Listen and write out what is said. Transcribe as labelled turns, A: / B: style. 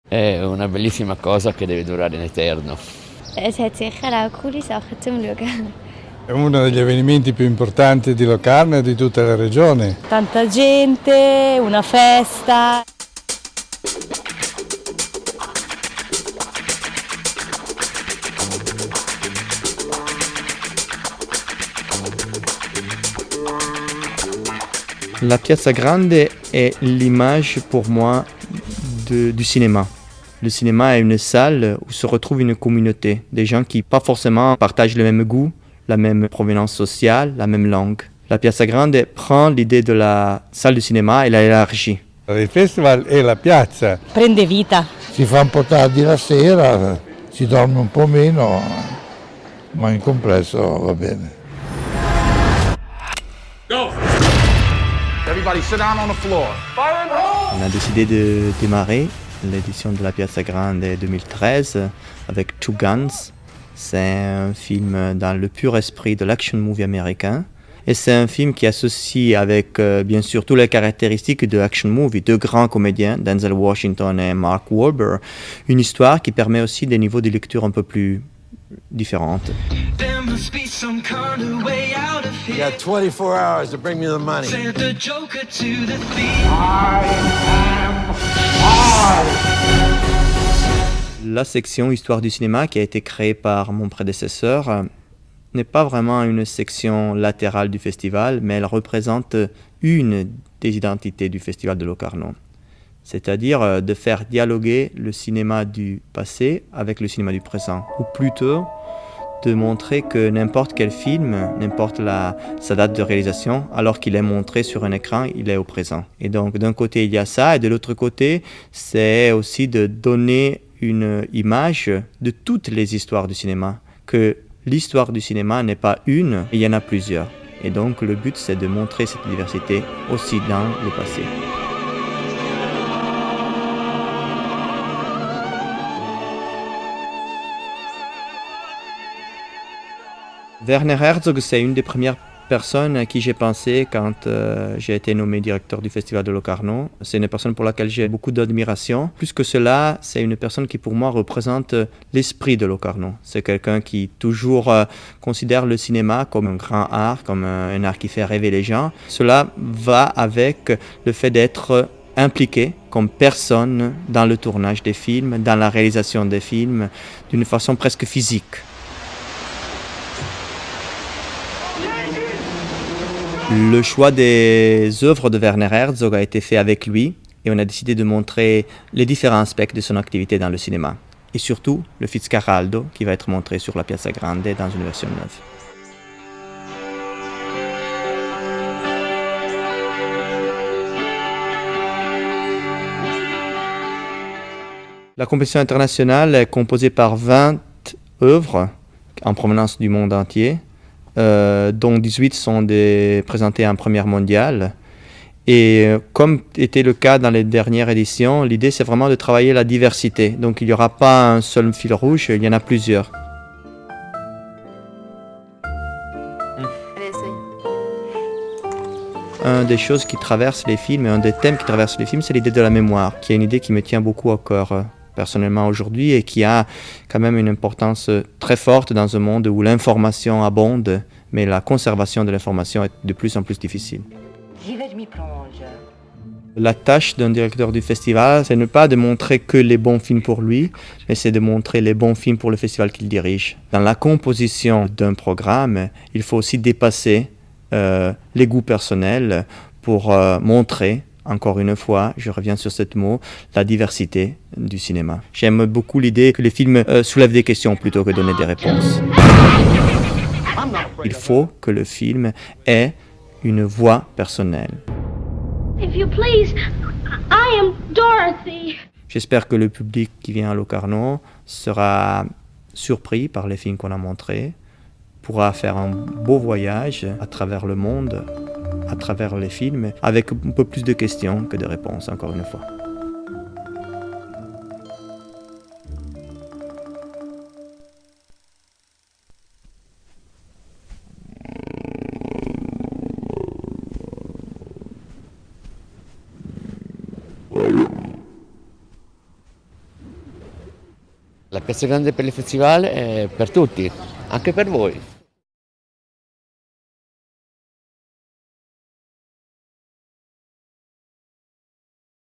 A: È una bellissima cosa che deve durare in eterno.
B: Es hat sicher auch coole Sachen zum Schauen.
C: È uno degli avvenimenti più importanti di Locarno e di tutta la regione.
D: Tanta gente, una festa.
E: La Piazza Grande est l'image pour moi du cinéma. Le cinéma est une salle où se retrouve une communauté, des gens qui pas forcément partagent le même goût, la même provenance sociale, la même langue. La Piazza Grande prend l'idée de la salle de cinéma et la élargit.
C: Il festival è la piazza.
D: Prende vita.
F: Si fa un po' tardi la sera, si dorme un po' meno, ma in complesso va bene.
G: Go! Everybody sit down on the floor. Fire in the hole!
E: On a décidé de démarrer l'édition de la Piazza Grande 2013 avec Two Guns. C'est un film dans le pur esprit de l'action movie américain. Et c'est un film qui associe avec, bien sûr, toutes les caractéristiques de action movie, deux grands comédiens, Denzel Washington et Mark Wahlberg. Une histoire qui permet aussi des niveaux de lecture un peu plus différentes.
H: You got 24 hours to bring me the money.
E: La section Histoire du cinéma qui a été créée par mon prédécesseur n'est pas vraiment une section latérale du festival, mais elle représente une des identités du festival de Locarno. C'est-à-dire de faire dialoguer le cinéma du passé avec le cinéma du présent, ou plutôt de montrer que n'importe quel film, n'importe sa date de réalisation, alors qu'il est montré sur un écran, il est au présent. Et donc d'un côté il y a ça, et de l'autre côté c'est aussi de donner une image de toutes les histoires du cinéma, que l'histoire du cinéma n'est pas une, il y en a plusieurs. Et donc le but c'est de montrer cette diversité aussi dans le passé. Werner Herzog, c'est une des premières personnes à qui j'ai pensé quand j'ai été nommé directeur du Festival de Locarno. C'est une personne pour laquelle j'ai beaucoup d'admiration. Plus que cela, c'est une personne qui pour moi représente l'esprit de Locarno. C'est quelqu'un qui toujours considère le cinéma comme un grand art, comme un art qui fait rêver les gens. Cela va avec le fait d'être impliqué comme personne dans le tournage des films, dans la réalisation des films, d'une façon presque physique. Le choix des œuvres de Werner Herzog a été fait avec lui et on a décidé de montrer les différents aspects de son activité dans le cinéma. Et surtout, le Fitzcarraldo qui va être montré sur la Piazza Grande dans une version neuve. La compétition internationale est composée par 20 œuvres en provenance du monde entier. Dont 18 sont présentées en première mondiale. Et comme était le cas dans les dernières éditions, l'idée c'est vraiment de travailler la diversité. Donc il n'y aura pas un seul fil rouge, il y en a plusieurs. Un des choses qui traversent les films, et un des thèmes qui traversent les films, c'est l'idée de la mémoire, qui est une idée qui me tient beaucoup à cœur personnellement aujourd'hui et qui a quand même une importance très forte dans un monde où l'information abonde, mais la conservation de l'information est de plus en plus difficile. La tâche d'un directeur du festival, c'est ne pas de montrer que les bons films pour lui, mais c'est de montrer les bons films pour le festival qu'il dirige. Dans la composition d'un programme, il faut aussi dépasser les goûts personnels pour montrer, encore une fois, je reviens sur ce mot, la diversité du cinéma. J'aime beaucoup l'idée que les films soulèvent des questions plutôt que donner des réponses. Il faut que le film ait une voix personnelle.
B: If you please, I am Dorothy.
E: J'espère que le public qui vient à Locarno sera surpris par les films qu'on a montrés, pourra faire un beau voyage à travers le monde, à travers les films, avec un peu plus de questions que de réponses, encore une fois.
A: La Piazza Grande per il festival è per tutti, anche per voi.